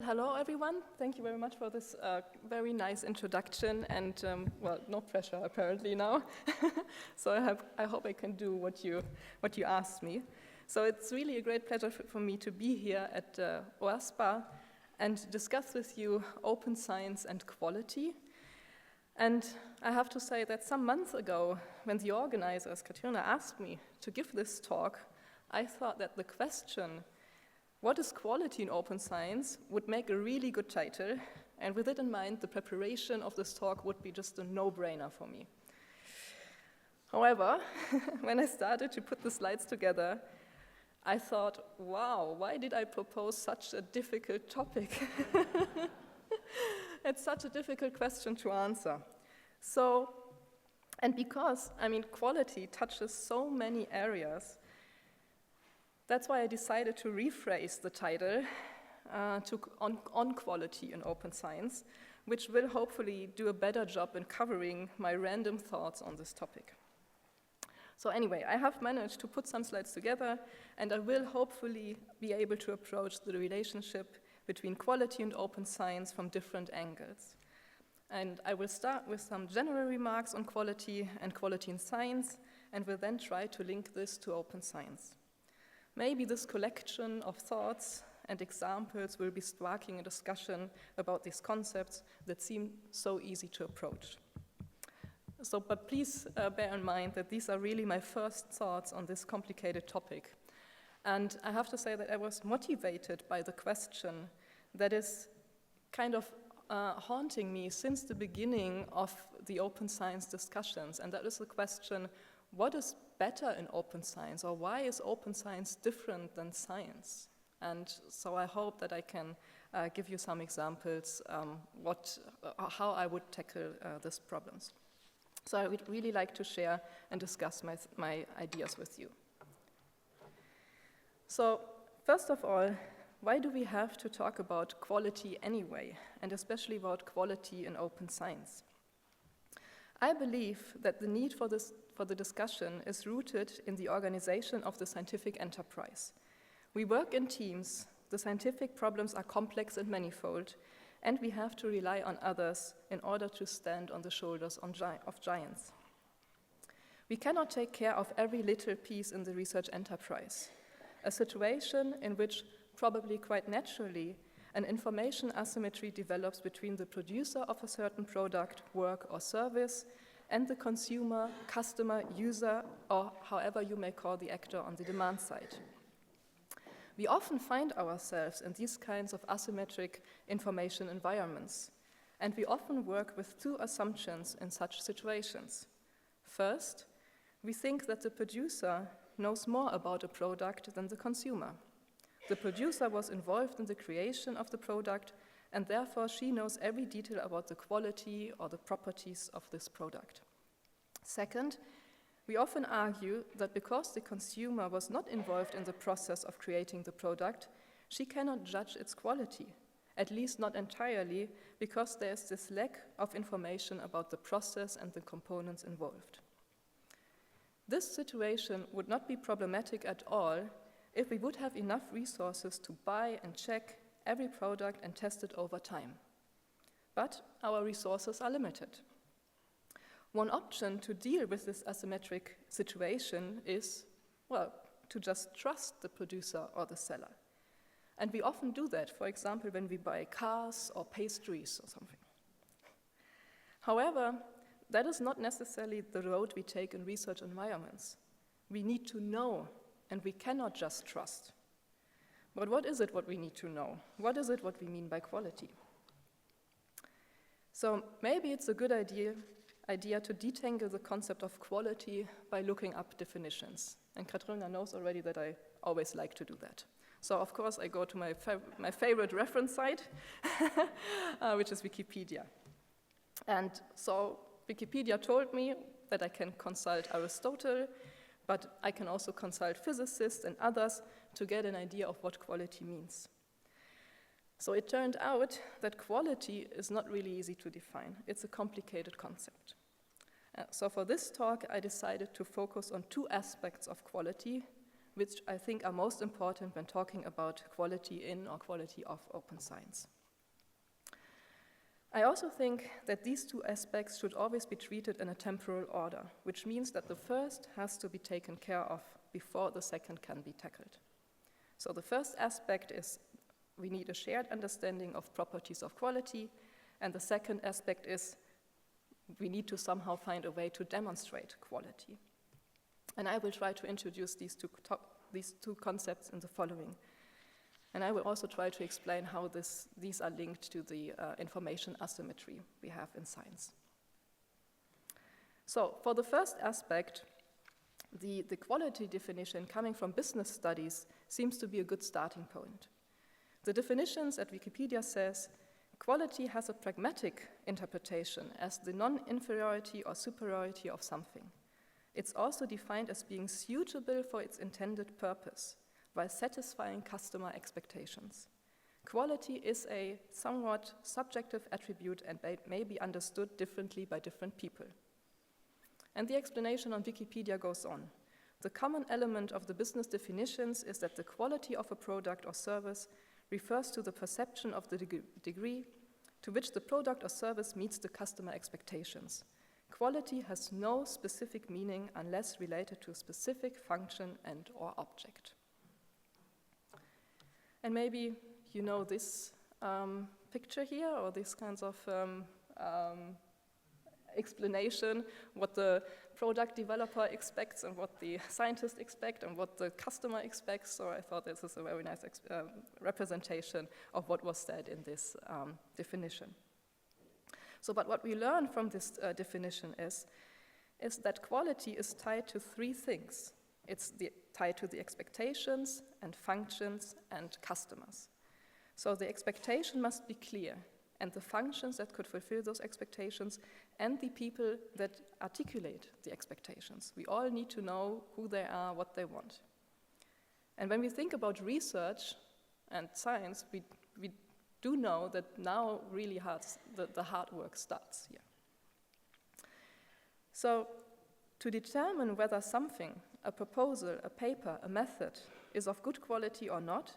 Hello everyone, thank you very much for this very nice introduction and well, no pressure apparently now. So I hope I can do what you asked me. So it's really a great pleasure for me to be here at OASPA and discuss with you open science and quality. And I have to say that some months ago, when the organizers, Katrina, asked me to give this talk, I thought that the question, what is quality in open science, would make a really good title, and with it in mind, the preparation of this talk would be just a no-brainer for me. However, when I started to put the slides together, I thought, wow, why did I propose such a difficult topic? It's such a difficult question to answer. So, and because, quality touches so many areas, that's why I decided to rephrase the title on quality in open science, which will hopefully do a better job in covering my random thoughts on this topic. So anyway, I have managed to put some slides together, and I will hopefully be able to approach the relationship between quality and open science from different angles. And I will start with some general remarks on quality and quality in science, and will then try to link this to open science. Maybe this collection of thoughts and examples will be sparking a discussion about these concepts that seem so easy to approach. But please bear in mind that these are really my first thoughts on this complicated topic. And I have to say that I was motivated by the question that is kind of haunting me since the beginning of the open science discussions, and that is the question, what is better in open science, or why is open science different than science? And so I hope that I can give you some examples how I would tackle these problems. So I would really like to share and discuss my ideas with you. So first of all, why do we have to talk about quality anyway, and especially about quality in open science? I believe that the need for the discussion is rooted in the organization of the scientific enterprise. We work in teams, the scientific problems are complex and manifold, and we have to rely on others in order to stand on the shoulders of giants. We cannot take care of every little piece in the research enterprise, a situation in which, probably quite naturally, an information asymmetry develops between the producer of a certain product, work, or service and the consumer, customer, user, or however you may call the actor on the demand side. We often find ourselves in these kinds of asymmetric information environments, and we often work with two assumptions in such situations. First, we think that the producer knows more about a product than the consumer. The producer was involved in the creation of the product, and therefore she knows every detail about the quality or the properties of this product. Second, we often argue that because the consumer was not involved in the process of creating the product, she cannot judge its quality, at least not entirely, because there is this lack of information about the process and the components involved. This situation would not be problematic at all if we would have enough resources to buy and check every product and test it over time. But our resources are limited. One option to deal with this asymmetric situation is, well, to just trust the producer or the seller. And we often do that, for example, when we buy cars or pastries or something. However, that is not necessarily the road we take in research environments. We need to know, and we cannot just trust. But what is it what we need to know? What is it what we mean by quality? So maybe it's a good idea to detangle the concept of quality by looking up definitions. And Katrina knows already that I always like to do that. So of course I go to my favorite reference site, which is Wikipedia. And so Wikipedia told me that I can consult Aristotle, but I can also consult physicists and others to get an idea of what quality means. So it turned out that quality is not really easy to define. It's a complicated concept. So for this talk, I decided to focus on two aspects of quality, which I think are most important when talking about quality in or quality of open science. I also think that these two aspects should always be treated in a temporal order, which means that the first has to be taken care of before the second can be tackled. So the first aspect is we need a shared understanding of properties of quality, and the second aspect is we need to somehow find a way to demonstrate quality. And I will try to introduce these two concepts in the following. And I will also try to explain how these are linked to the information asymmetry we have in science. So for the first aspect, the quality definition coming from business studies seems to be a good starting point. The definitions at Wikipedia says, quality has a pragmatic interpretation as the non-inferiority or superiority of something. It's also defined as being suitable for its intended purpose, while satisfying customer expectations. Quality is a somewhat subjective attribute and may be understood differently by different people. And the explanation on Wikipedia goes on. The common element of the business definitions is that the quality of a product or service refers to the perception of the degree to which the product or service meets the customer expectations. Quality has no specific meaning unless related to a specific function and/or object. And maybe you know this picture here, or this kinds of explanation, what the product developer expects and what the scientist expects and what the customer expects. So I thought this is a very nice representation of what was said in this definition. So, but what we learn from this definition is that quality is tied to three things. It's tied to the expectations and functions and customers. So the expectation must be clear, and the functions that could fulfill those expectations, and the people that articulate the expectations. We all need to know who they are, what they want. And when we think about research and science, we do know that now really the hard work starts here. So to determine whether something, a proposal, a paper, a method, is of good quality or not,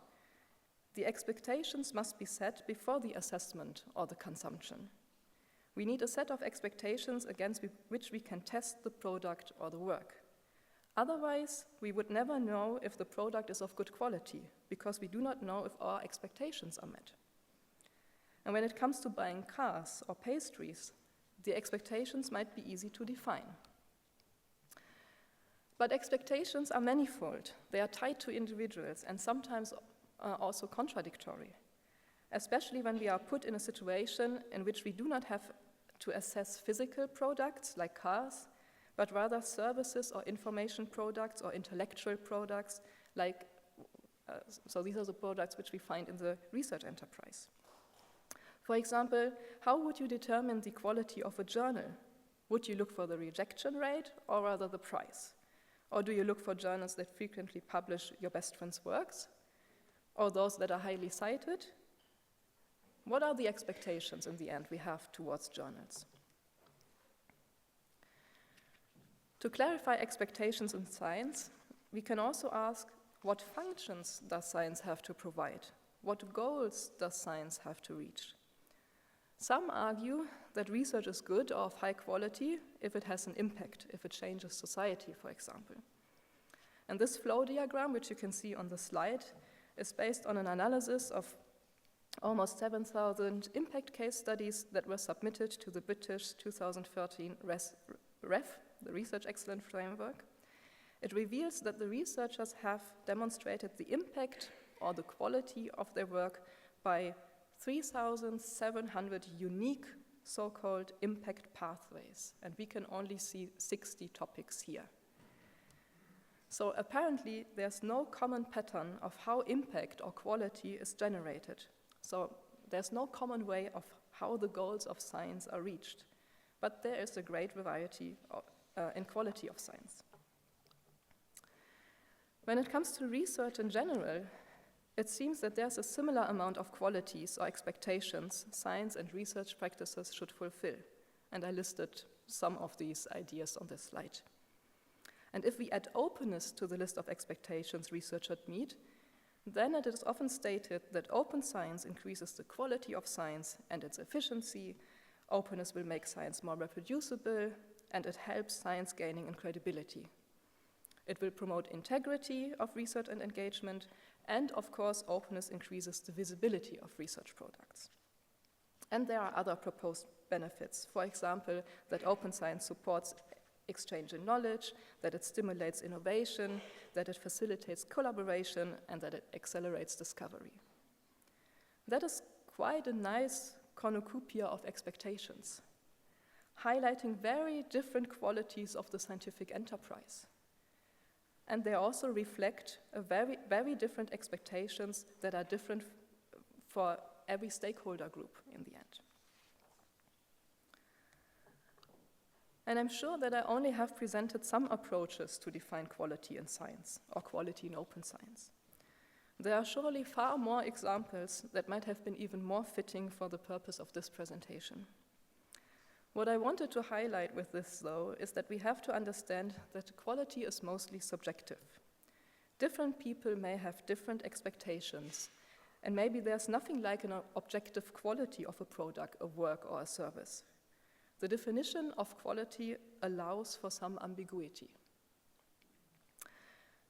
the expectations must be set before the assessment or the consumption. We need a set of expectations against which we can test the product or the work. Otherwise, we would never know if the product is of good quality, because we do not know if our expectations are met. And when it comes to buying cars or pastries, the expectations might be easy to define. But expectations are manifold. They are tied to individuals and sometimes also contradictory, especially when we are put in a situation in which we do not have to assess physical products like cars, but rather services or information products or intellectual products like, so these are the products which we find in the research enterprise. For example, how would you determine the quality of a journal? Would you look for the rejection rate or rather the price? Or do you look for journals that frequently publish your best friend's works? Or those that are highly cited? What are the expectations in the end we have towards journals? To clarify expectations in science, we can also ask, what functions does science have to provide? What goals does science have to reach? Some argue that research is good or of high quality if it has an impact, if it changes society, for example. And this flow diagram, which you can see on the slide, is based on an analysis of almost 7,000 impact case studies that were submitted to the British 2013 REF, the Research Excellence Framework. It reveals that the researchers have demonstrated the impact or the quality of their work by 3,700 unique so-called impact pathways, and we can only see 60 topics here. So apparently there's no common pattern of how impact or quality is generated. So there's no common way of how the goals of science are reached, but there is a great variety in quality of science. When it comes to research in general, it seems that there's a similar amount of qualities or expectations science and research practices should fulfill, and I listed some of these ideas on this slide. And if we add openness to the list of expectations researchers meet, then it is often stated that open science increases the quality of science and its efficiency, openness will make science more reproducible, and it helps science gaining in credibility. It will promote integrity of research and engagement, and of course, openness increases the visibility of research products. And there are other proposed benefits. For example, that open science supports exchange in knowledge, that it stimulates innovation, that it facilitates collaboration, and that it accelerates discovery. That is quite a nice cornucopia of expectations, highlighting very different qualities of the scientific enterprise. And they also reflect a very different expectations that are different for every stakeholder group in the end. And I'm sure that I only have presented some approaches to define quality in science or quality in open science. There are surely far more examples that might have been even more fitting for the purpose of this presentation. What I wanted to highlight with this, though, is that we have to understand that quality is mostly subjective. Different people may have different expectations, and maybe there's nothing like an objective quality of a product, a work, or a service. The definition of quality allows for some ambiguity.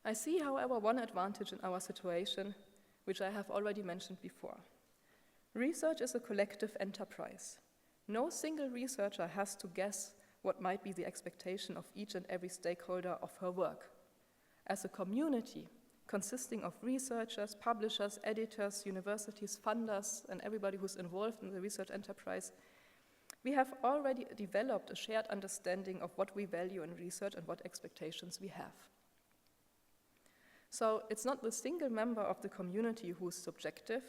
I see, however, one advantage in our situation, which I have already mentioned before. Research is a collective enterprise. No single researcher has to guess what might be the expectation of each and every stakeholder of her work. As a community, consisting of researchers, publishers, editors, universities, funders, and everybody who's involved in the research enterprise, we have already developed a shared understanding of what we value in research and what expectations we have. So it's not the single member of the community who is subjective,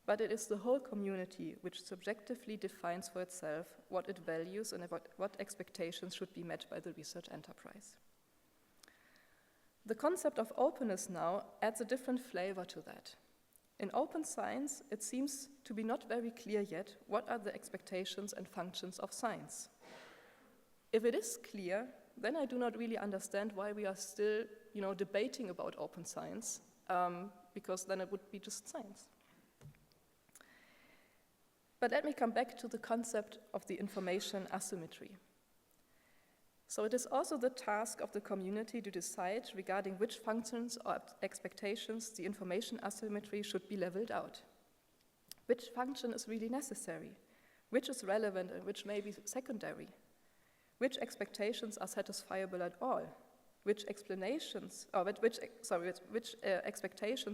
but it is the whole community which subjectively defines for itself what it values and what expectations should be met by the research enterprise. The concept of openness now adds a different flavor to that. In open science, it seems to be not very clear yet what are the expectations and functions of science. If it is clear, then I do not really understand why we are still, debating about open science, because then it would be just science. But let me come back to the concept of the information asymmetry. So it is also the task of the community to decide regarding which functions or expectations the information asymmetry should be leveled out. Which function is really necessary? Which is relevant and which may be secondary? Which expectations are satisfiable at all? Which expectations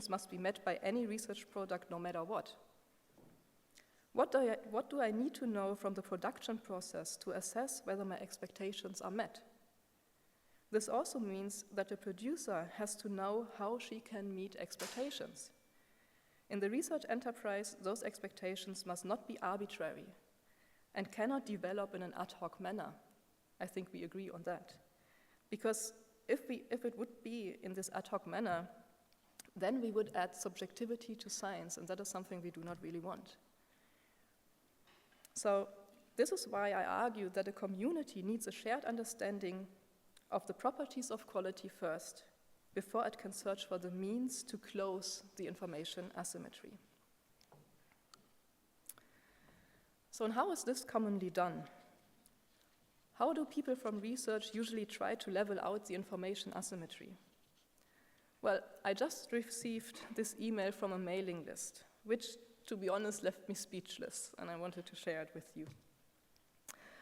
must be met by any research product no matter what? What do I need to know from the production process to assess whether my expectations are met? This also means that the producer has to know how she can meet expectations. In the research enterprise, those expectations must not be arbitrary and cannot develop in an ad hoc manner. I think we agree on that. Because if it would be in this ad hoc manner, then we would add subjectivity to science, and that is something we do not really want. So this is why I argue that a community needs a shared understanding of the properties of quality first, before it can search for the means to close the information asymmetry. So how is this commonly done? How do people from research usually try to level out the information asymmetry? Well, I just received this email from a mailing list, which, to be honest, left me speechless, and I wanted to share it with you.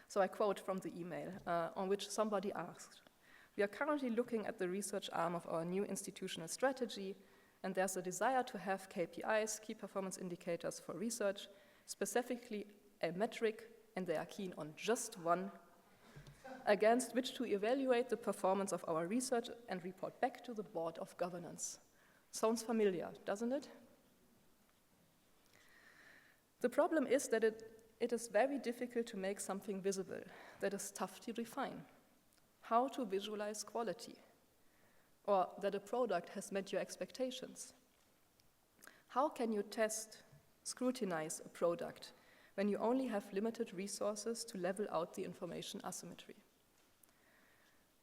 So I quote from the email, on which somebody asked, "We are currently looking at the research arm of our new institutional strategy, and there's a desire to have KPIs, key performance indicators for research, specifically a metric, and they are keen on just one, against which to evaluate the performance of our research and report back to the Board of Governance." Sounds familiar, doesn't it? The problem is that it is very difficult to make something visible that is tough to define. How to visualize quality, or that a product has met your expectations. How can you test, scrutinize a product when you only have limited resources to level out the information asymmetry?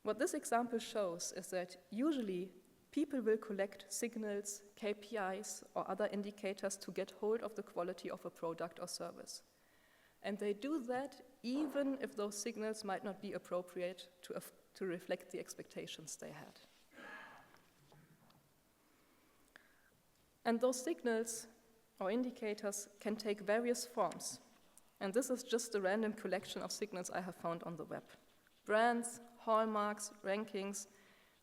What this example shows is that usually people will collect signals, KPIs, or other indicators to get hold of the quality of a product or service. And they do that even if those signals might not be appropriate to reflect the expectations they had. And those signals or indicators can take various forms. And this is just a random collection of signals I have found on the web. Brands, hallmarks, rankings,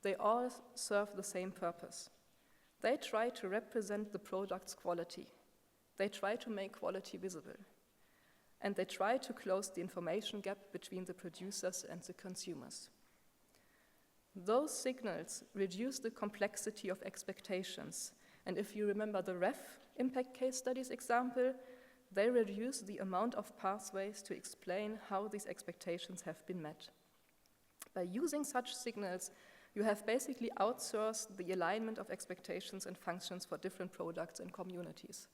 they all serve the same purpose. They try to represent the product's quality. They try to make quality visible. And they try to close the information gap between the producers and the consumers. Those signals reduce the complexity of expectations. And if you remember the REF impact case studies example, they reduce the amount of pathways to explain how these expectations have been met. By using such signals, you have basically outsourced the alignment of expectations and functions for different products and communities.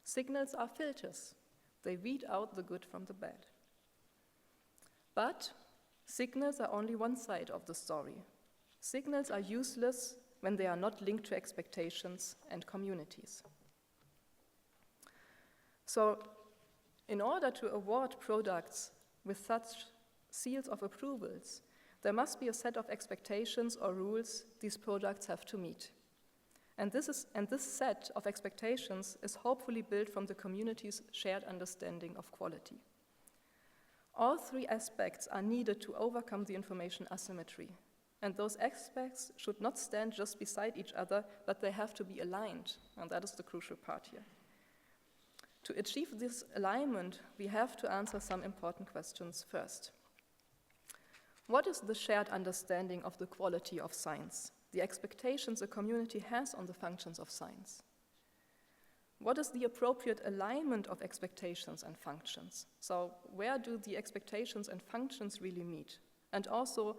Signals are filters. They weed out the good from the bad. But signals are only one side of the story. Signals are useless when they are not linked to expectations and communities. So, in order to award products with such seals of approvals, there must be a set of expectations or rules these products have to meet. And this set of expectations is hopefully built from the community's shared understanding of quality. All three aspects are needed to overcome the information asymmetry. And those aspects should not stand just beside each other, but they have to be aligned. And that is the crucial part here. To achieve this alignment, we have to answer some important questions first. What is the shared understanding of the quality of science, the expectations a community has on the functions of science? What is the appropriate alignment of expectations and functions? So where do the expectations and functions really meet? And also,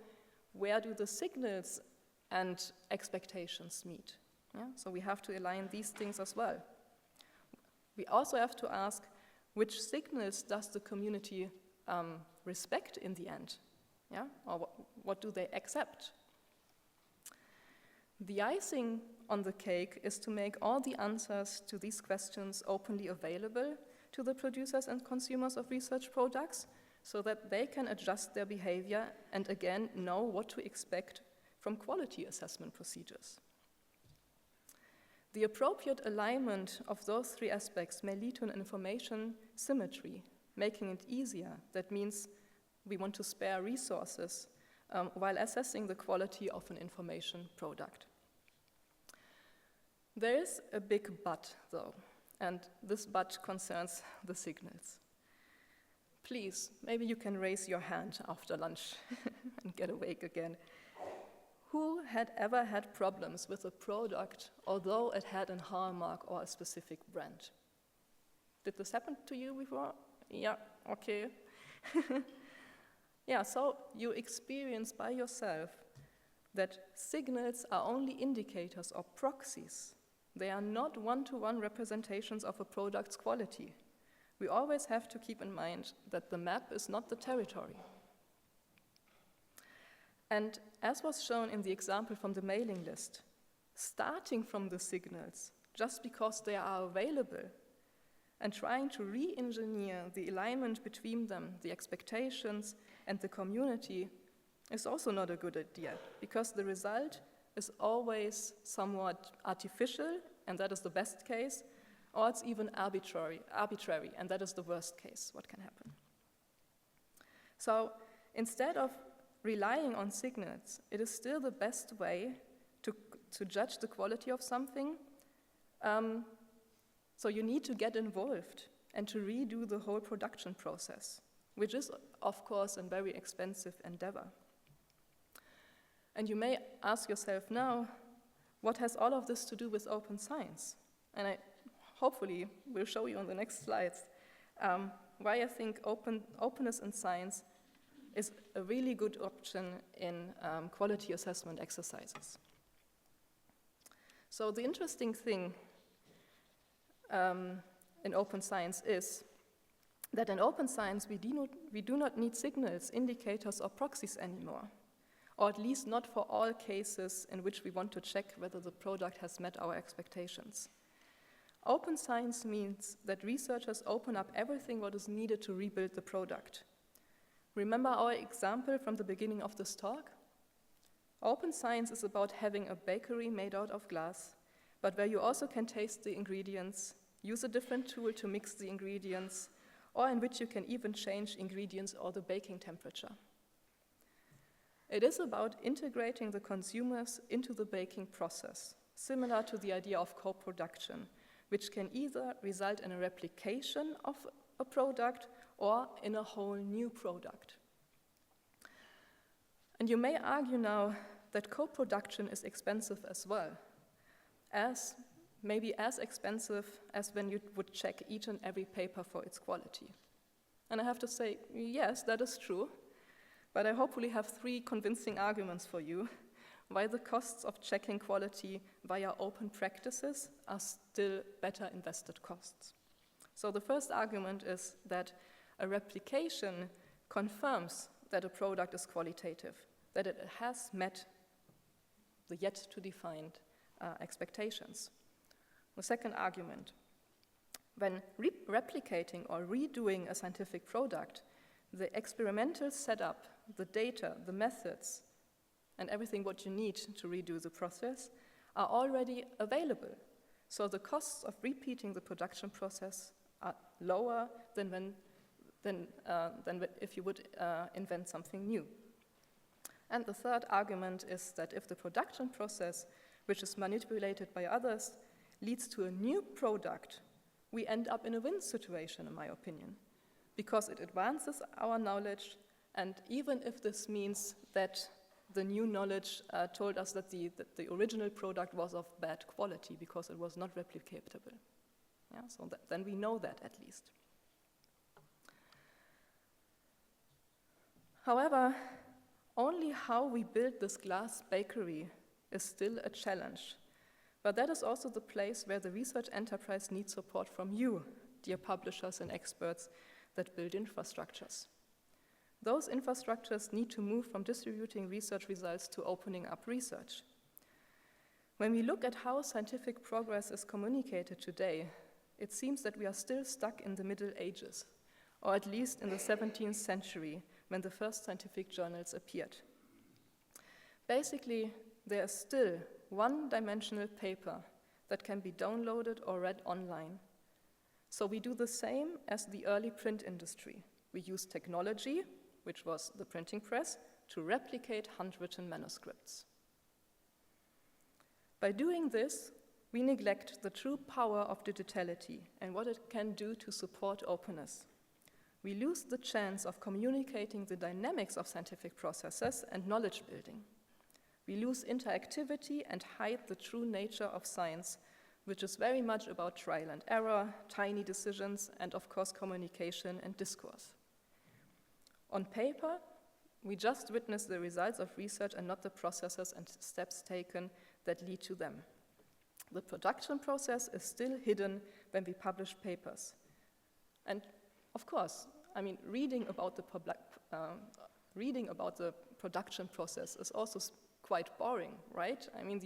where do the signals and expectations meet? Yeah? So we have to align these things as well. We also have to ask, which signals does the community respect in the end? Yeah? Or what do they accept? The icing on the cake is to make all the answers to these questions openly available to the producers and consumers of research products so that they can adjust their behavior and again know what to expect from quality assessment procedures. The appropriate alignment of those three aspects may lead to an information symmetry, making it easier. That means we want to spare resources while assessing the quality of an information product. There is a big but, though, and this but concerns the signals. Please, maybe you can raise your hand after lunch and get awake again. Who had ever had problems with a product, although it had a hallmark or a specific brand? Did this happen to you before? Yeah, okay. Yeah, so you experience by yourself that signals are only indicators or proxies. They are not one-to-one representations of a product's quality. We always have to keep in mind that the map is not the territory. And as was shown in the example from the mailing list, starting from the signals just because they are available and trying to re-engineer the alignment between them, the expectations and the community, is also not a good idea, because the result is always somewhat artificial, and that is the best case, or it's even arbitrary, and that is the worst case, what can happen. So instead of relying on signals, it is still the best way to judge the quality of something. So you need to get involved and to redo the whole production process, which is, of course, a very expensive endeavor. And you may ask yourself now, what has all of this to do with open science? And I hopefully will show you on the next slides why I think openness in science is a really good option in quality assessment exercises. So the interesting thing in open science is that in open science we do not need signals, indicators, or proxies anymore. or at least not for all cases in which we want to check whether the product has met our expectations. Open science means that researchers open up everything what is needed to rebuild the product. Remember our example from the beginning of this talk? Open science is about having a bakery made out of glass, but where you also can taste the ingredients, use a different tool to mix the ingredients, or in which you can even change ingredients or the baking temperature. It is about integrating the consumers into the baking process, similar to the idea of co-production, which can either result in a replication of a product or in a whole new product. And you may argue now that co-production is expensive as well, maybe as expensive as when you would check each and every paper for its quality. And I have to say, yes, that is true, but I hopefully have 3 convincing arguments for you why the costs of checking quality via open practices are still better invested costs. So the first argument is that a replication confirms that a product is qualitative, that it has met the yet-to-defined expectations. The second argument, when replicating or redoing a scientific product, the experimental setup, the data, the methods, and everything what you need to redo the process are already available. So the costs of repeating the production process are lower than if you would invent something new. And the third argument is that if the production process, which is manipulated by others, leads to a new product, we end up in a win situation, in my opinion, because it advances our knowledge, and even if this means that the new knowledge told us that the original product was of bad quality because it was not replicatable. Yeah, so then we know that at least. However, only how we build this glass bakery is still a challenge. But that is also the place where the research enterprise needs support from you, dear publishers and experts that build infrastructures. Those infrastructures need to move from distributing research results to opening up research. When we look at how scientific progress is communicated today, it seems that we are still stuck in the Middle Ages, or at least in the 17th century, when the first scientific journals appeared. Basically, there is still one-dimensional paper that can be downloaded or read online. So we do the same as the early print industry. We use technology, which was the printing press, to replicate handwritten manuscripts. By doing this, we neglect the true power of digitality and what it can do to support openness. We lose the chance of communicating the dynamics of scientific processes and knowledge building. We lose interactivity and hide the true nature of science, which is very much about trial and error, tiny decisions, and of course communication and discourse. On paper, we just witness the results of research and not the processes and steps taken that lead to them. The production process is still hidden when we publish papers. And of course, I mean, reading about the production process is also quite boring, right? I mean,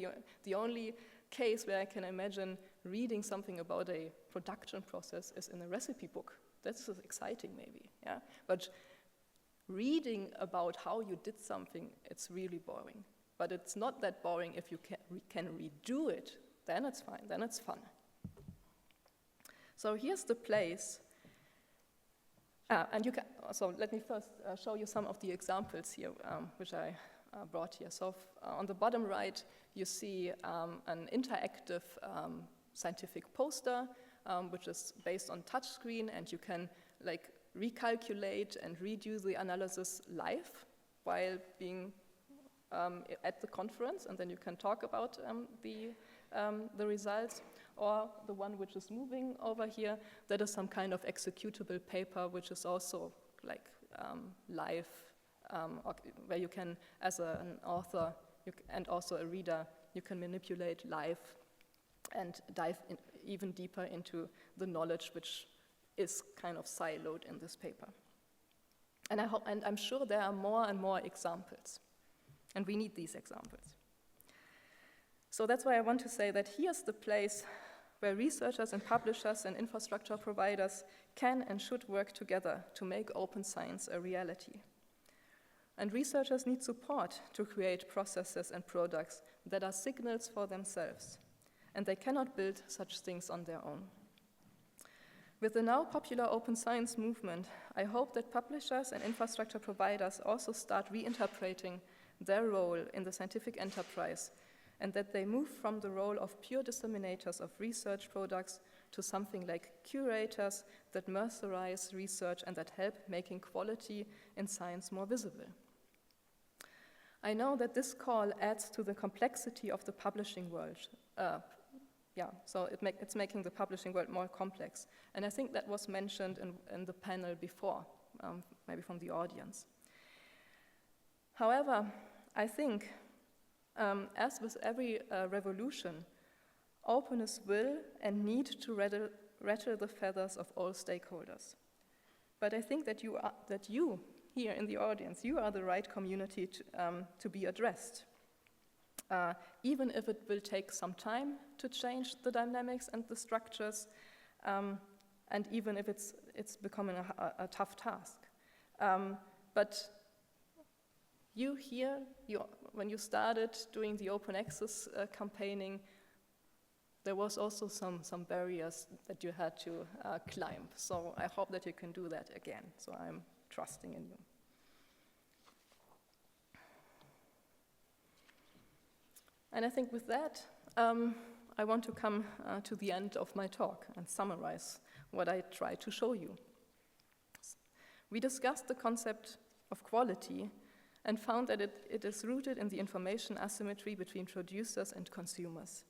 the only case where I can imagine reading something about a production process is in a recipe book. That's exciting, maybe, yeah? But reading about how you did something, it's really boring. But it's not that boring if you can redo it. Then it's fine, then it's fun. So here's the place. So let me first show you some of the examples here, which I brought here. So on the bottom right, you see an interactive scientific poster, which is based on touchscreen, and you can like recalculate and redo the analysis live while being at the conference, and then you can talk about the results. Or the one which is moving over here, that is some kind of executable paper, which is also like live, where you can, as an author and also a reader, you can manipulate live and dive even deeper into the knowledge which is kind of siloed in this paper. And I'm sure there are more and more examples. And we need these examples. So that's why I want to say that here's the place where researchers and publishers and infrastructure providers can and should work together to make open science a reality. And researchers need support to create processes and products that are signals for themselves, and they cannot build such things on their own. With the now popular open science movement, I hope that publishers and infrastructure providers also start reinterpreting their role in the scientific enterprise, and that they move from the role of pure disseminators of research products to something like curators that mercerize research and that help making quality in science more visible. I know that this call adds to the complexity of the publishing world. It's making the publishing world more complex. And I think that was mentioned in the panel before, maybe from the audience. However, I think, as with every revolution, openness will and need to rattle the feathers of all stakeholders. But I think that you here in the audience, you are the right community to be addressed. Even if it will take some time to change the dynamics and the structures, and even if it's becoming a tough task. But you here, when you started doing the open access campaigning, there was also some barriers that you had to climb. So I hope that you can do that again. So I'm trusting in you. And I think with that, I want to come to the end of my talk and summarize what I tried to show you. We discussed the concept of quality and found that it is rooted in the information asymmetry between producers and consumers.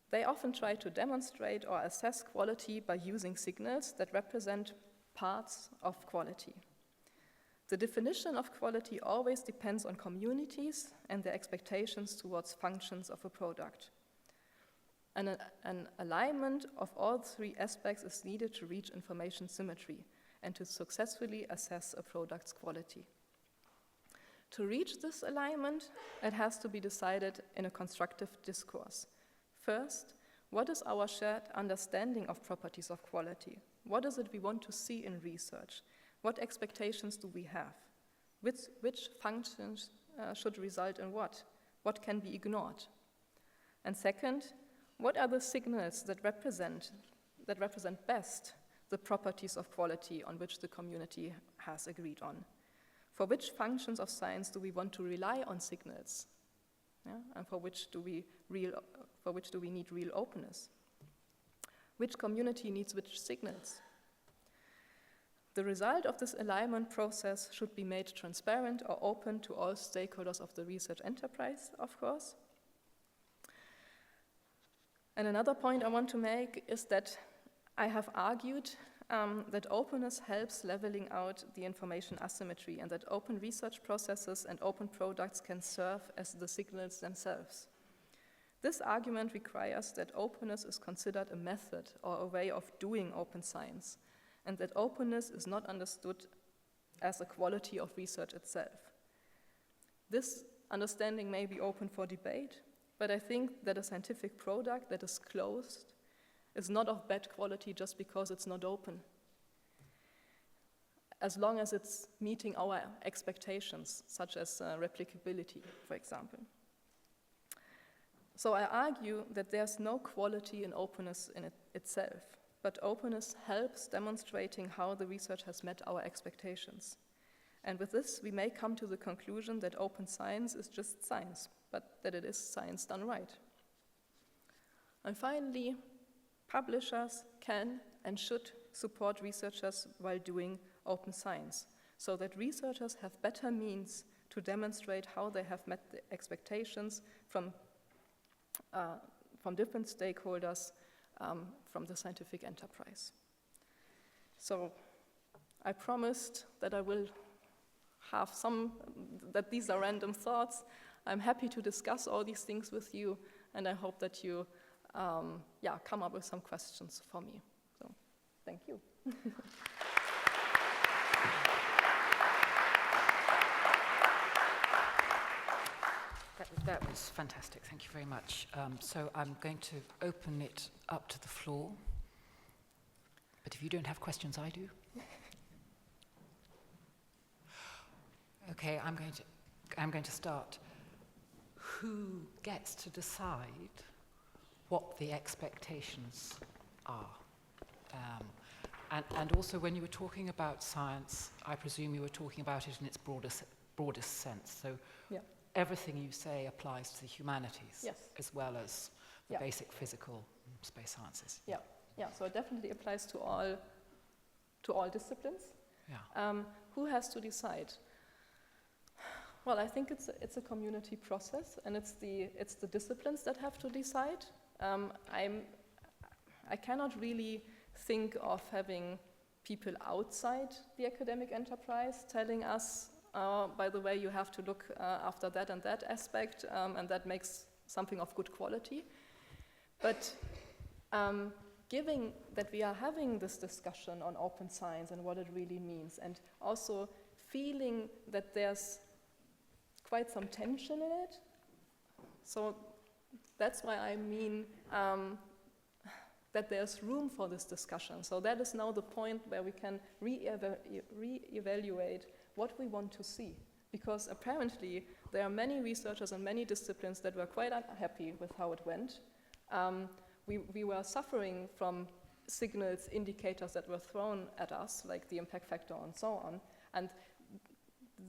They often try to demonstrate or assess quality by using signals that represent parts of quality. The definition of quality always depends on communities and their expectations towards functions of a product. An alignment of all three aspects is needed to reach information symmetry and to successfully assess a product's quality. To reach this alignment, it has to be decided in a constructive discourse. First, what is our shared understanding of properties of quality? What is it we want to see in research? What expectations do we have? Which functions should result in what? What can be ignored? And second, what are the signals that represent best the properties of quality on which the community has agreed on? For which functions of science do we want to rely on signals? And for which do we need real openness? Which community needs which signals? The result of this alignment process should be made transparent or open to all stakeholders of the research enterprise, of course. And another point I want to make is that I have argued that openness helps leveling out the information asymmetry and that open research processes and open products can serve as the signals themselves. This argument requires that openness is considered a method or a way of doing open science, and that openness is not understood as a quality of research itself. This understanding may be open for debate, but I think that a scientific product that is closed is not of bad quality just because it's not open, as long as it's meeting our expectations, such as replicability, for example. So I argue that there's no quality in openness in itself, but openness helps demonstrating how the research has met our expectations. And with this, we may come to the conclusion that open science is just science, but that it is science done right. And finally, publishers can and should support researchers while doing open science, so that researchers have better means to demonstrate how they have met the expectations from different stakeholders from the scientific enterprise. So I promised that I will have that these are random thoughts. I'm happy to discuss all these things with you, and I hope that you come up with some questions for me. So, thank you. fantastic. Thank you very much. So I'm going to open it up to the floor. But if you don't have questions, I do. Okay, I'm going to start. Who gets to decide what the expectations are? And also, when you were talking about science, I presume you were talking about it in its broadest sense. So Yeah. everything you say applies to the humanities, Yes. as well as the Yeah. basic physical space sciences. Yeah, yeah. So it definitely applies to all disciplines. Yeah. Who has to decide? Well, I think it's a community process, and it's the disciplines that have to decide. I cannot really think of having people outside the academic enterprise telling us, by the way, you have to look after that and that aspect, and that makes something of good quality. But given that we are having this discussion on open science and what it really means, and also feeling that there's quite some tension in it, so that's why I mean that there's room for this discussion. So that is now the point where we can re-evaluate what we want to see. Because apparently there are many researchers and many disciplines that were quite unhappy with how it went. We were suffering from signals, indicators that were thrown at us, like the impact factor and so on. And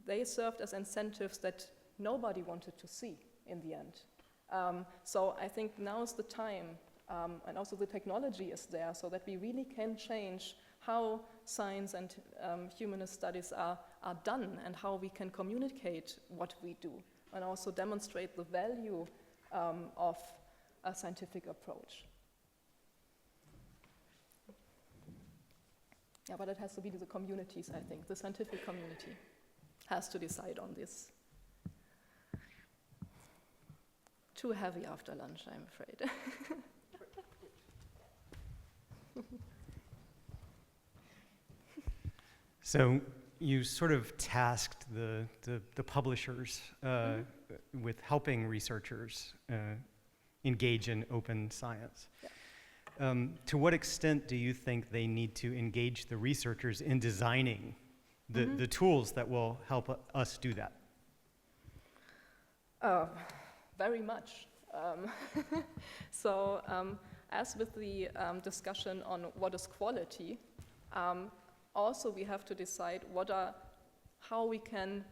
they served as incentives that nobody wanted to see in the end. So I think now is the time, and also the technology is there, so that we really can change how science and humanist studies are done, and how we can communicate what we do, and also demonstrate the value of a scientific approach. Yeah, but it has to be the communities, I think. The scientific community has to decide on this. Too heavy after lunch, I'm afraid. So you sort of tasked the publishers with helping researchers engage in open science. Yeah. To what extent do you think they need to engage the researchers in designing the tools that will help us do that? Very much. So as with the discussion on what is quality, also we have to decide how we can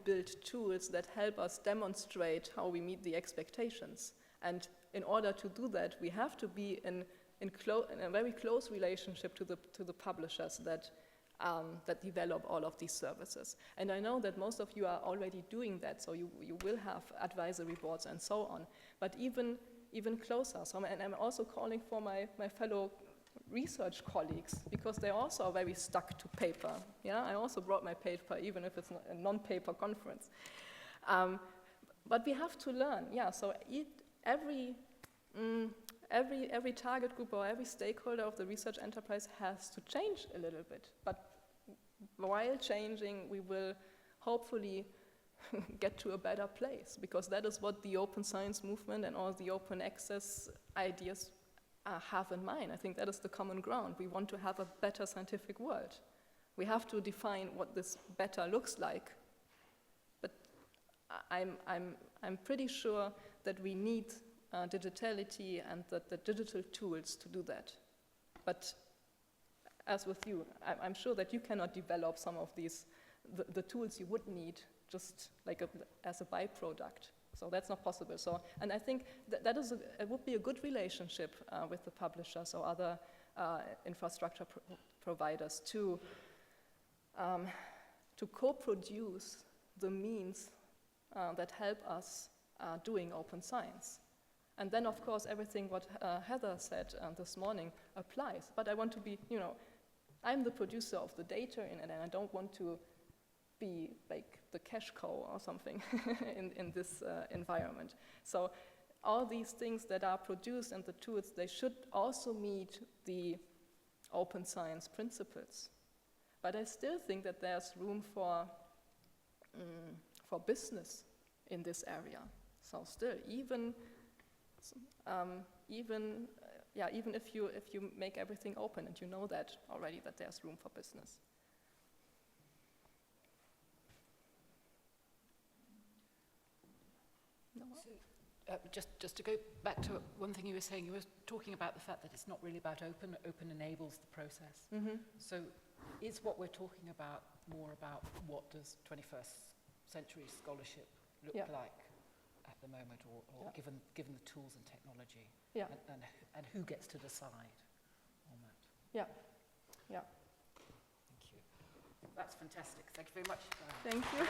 build tools that help us demonstrate how we meet the expectations. And in order to do that, we have to be in a very close relationship to the publishers that develop all of these services. And I know that most of you are already doing that, so you will have advisory boards and so on. But even closer, and I'm also calling for my fellow research colleagues, because they also are very stuck to paper. Yeah, I also brought my paper, even if it's not a non-paper conference. But we have to learn. Yeah, so every target group or every stakeholder of the research enterprise has to change a little bit. But while changing, we will hopefully get to a better place, because that is what the open science movement and all the open access ideas have in mind. I think that is the common ground. We want to have a better scientific world. We have to define what this better looks like. But I'm pretty sure that we need digitality and the digital tools to do that. But as with you, I'm sure that you cannot develop some of these, the tools you would need just like as a byproduct. So that's not possible. So, and I think it would be a good relationship with the publishers or other infrastructure providers to co-produce the means that help us doing open science. And then, of course, everything what Heather said this morning applies. But I want to be, I'm the producer of the data in it, and I don't want to be like the cash cow or something in this environment. So all these things that are produced and the tools, they should also meet the open science principles. But I still think that there's room for for business in this area. So still, even if you make everything open and you know that already that there's room for business. No? So, just to go back to one thing you were saying, you were talking about the fact that it's not really about open. Open enables the process. Mm-hmm. So is what we're talking about more about what does 21st century scholarship look like at the moment, or given the tools and technology, and who gets to decide on that? Yeah, yeah. Thank you. That's fantastic. Thank you very much. Thank you.